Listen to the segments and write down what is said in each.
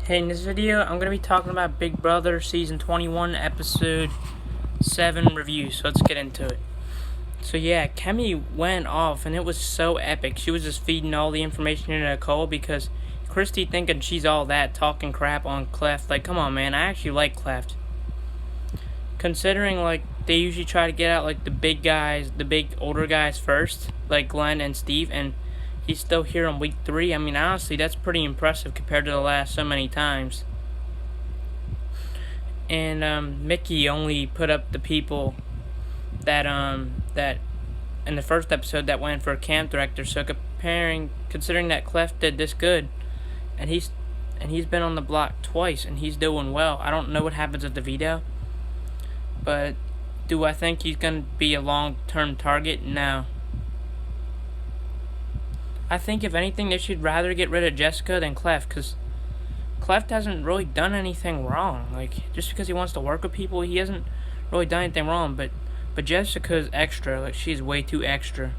Hey, in this video, I'm going to be talking about Big Brother Season 21, Episode 7 review, so let's get into it. So yeah, Cameo went off, and it was so epic. She was just feeding all the information into Nicole, because Christy thinking she's all that, talking crap on Cleft. Like, come on, man, I actually like Cleft. Considering, like, they usually try to get out, like, the big guys, the big older guys first, like Glenn and Steve, and he's still here on week 3. I mean, honestly, that's pretty impressive compared to the last so many times. And Mickey only put up the people that in the first episode that went for a camp director. So considering that Clef did this good, and he's been on the block twice and he's doing well. I don't know what happens at the veto, but do I think he's gonna be a long-term target? No. I think if anything, they should rather get rid of Jessica than Clef, because Clef hasn't really done anything wrong. Like, just because he wants to work with people, he hasn't really done anything wrong. But Jessica's extra. Like, she's way too extra.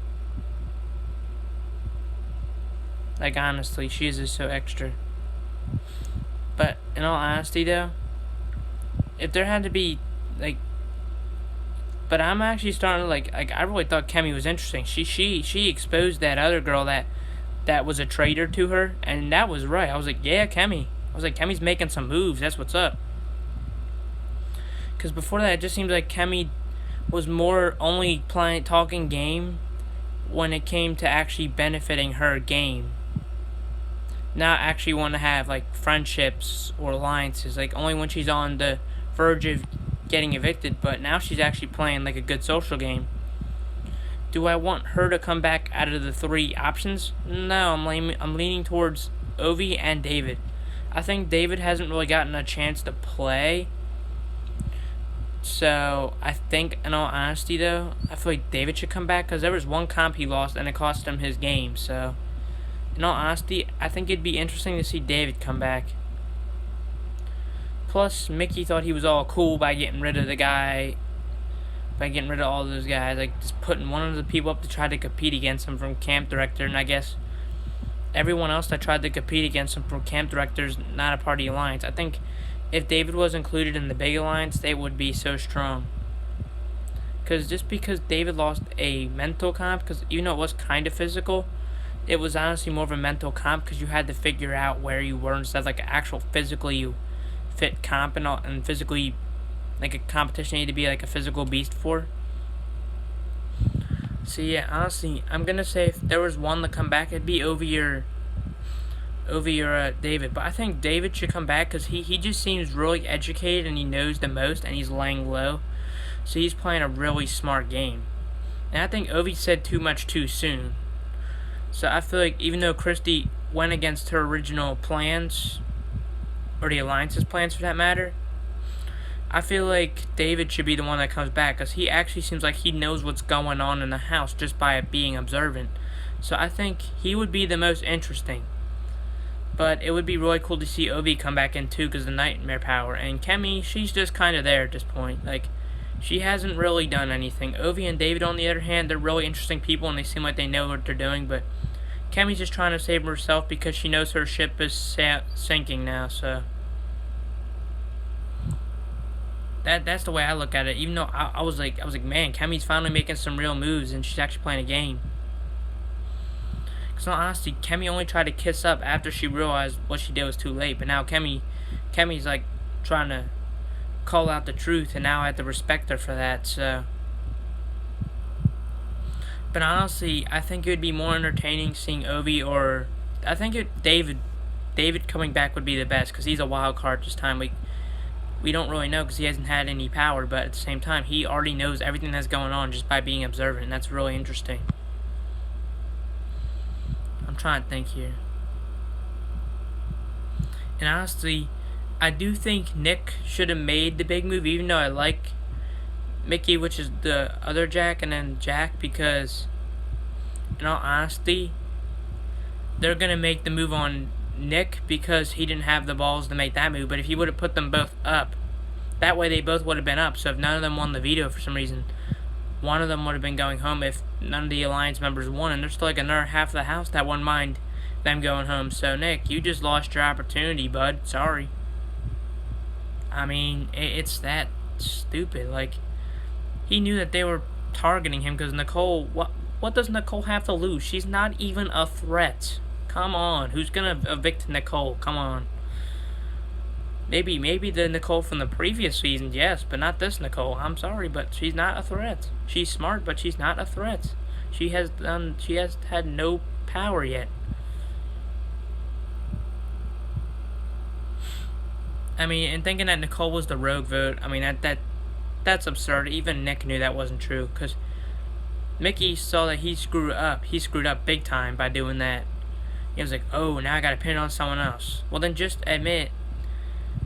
Like, honestly, she is just so extra. But in all honesty, though, if there had to be, like, but I'm actually starting to like I really thought Cameo was interesting. She exposed that other girl that was a traitor to her, and that was right. I was like, yeah, Cameo. I was like, Cameo's making some moves. That's what's up. Because before that, it just seems like Cameo was more only talking game when it came to actually benefiting her game. Not actually want to have like friendships or alliances. Like only when she's on the verge of getting evicted, but now she's actually playing like a good social game. Do I want her to come back out of the 3 options? No, I'm leaning towards Ovi and David. I think David hasn't really gotten a chance to play, so I think, in all honesty though, I feel like David should come back, because there was one comp he lost and it cost him his game. So in all honesty, I think it'd be interesting to see David come back. Plus, Mickey thought he was all cool by getting rid of all those guys, like just putting one of the people up to try to compete against him from camp director, and I guess everyone else that tried to compete against him from camp director is not a part of the alliance. I think if David was included in the big alliance, they would be so strong. Just because David lost a mental comp, because even though it was kind of physical, it was honestly more of a mental comp, because you had to figure out where you were instead of like actual physically you fit comp and physically like a competition you need to be like a physical beast for. So yeah, honestly, I'm gonna say if there was one to come back, it'd be Ovi or David. But I think David should come back, because he just seems really educated and he knows the most and he's laying low, so he's playing a really smart game. And I think Ovi said too much too soon. So I feel like even though Christy went against her original plans, or the alliance's plans for that matter, I feel like David should be the one that comes back, because he actually seems like he knows what's going on in the house just by being observant. So I think he would be the most interesting. But it would be really cool to see Ovi come back in too, because of the nightmare power. And Cameo, she's just kind of there at this point. Like, she hasn't really done anything. Ovi and David, on the other hand, they're really interesting people and they seem like they know what they're doing, but Cameo's just trying to save herself because she knows her ship is sinking now, so that's the way I look at it. Even though I was like, man, Cameo's finally making some real moves and she's actually playing a game. Because honestly, Cameo only tried to kiss up after she realized what she did was too late. But now Cameo's like trying to call out the truth, and now I have to respect her for that. So, but honestly, I think it would be more entertaining seeing Ovi, or I think David coming back would be the best, because he's a wild card this time. We don't really know, because he hasn't had any power, but at the same time, he already knows everything that's going on just by being observant, and that's really interesting. I'm trying to think here. And honestly, I do think Nick should have made the big move, even though I like Mickey, which is the other Jack, and then Jack, because in all honesty, they're going to make the move on Nick because he didn't have the balls to make that move. But if he would have put them both up, that way they both would have been up. So if none of them won the veto for some reason, one of them would have been going home if none of the alliance members won. And there's still like another half of the house that wouldn't mind them going home. So, Nick, you just lost your opportunity, bud. Sorry. I mean, it's that stupid. Like, he knew that they were targeting him because Nicole, what does Nicole have to lose? She's not even a threat. Come on. Who's going to evict Nicole? Come on. Maybe the Nicole from the previous season, yes, but not this Nicole. I'm sorry, but she's not a threat. She's smart, but she's not a threat. She has had no power yet. I mean, and thinking that Nicole was the rogue vote, I mean, that's absurd. Even Nick knew that wasn't true, because Mickey saw that he screwed up. He screwed up big time by doing that. He was like, oh, now I gotta pin it on someone else. Well, then just admit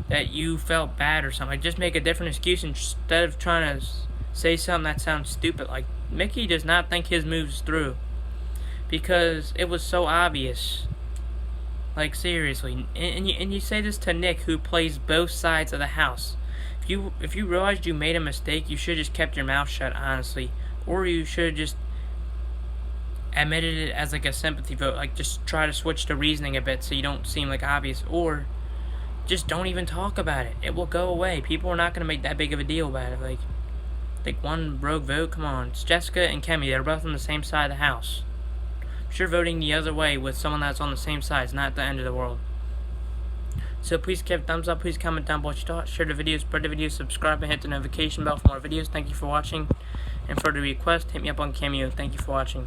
that you felt bad or something. Like, just make a different excuse instead of trying to say something that sounds stupid. Like, Mickey does not think his moves through, because it was so obvious. Like, seriously. And you say this to Nick, who plays both sides of the house. If you realized you made a mistake, you should have just kept your mouth shut, honestly. Or you should have just admitted it as like a sympathy vote. Like, just try to switch the reasoning a bit so you don't seem like obvious. Or just don't even talk about it. It will go away. People are not going to make that big of a deal about it. Like one rogue vote, come on. It's Jessica and Kemi. They're both on the same side of the house. I'm sure voting the other way with someone that's on the same side is not the end of the world. So please give a thumbs up. Please comment down what you thought. Share the video, spread the video, subscribe, and hit the notification bell for more videos. Thank you for watching. And for the request, hit me up on Cameo. Thank you for watching.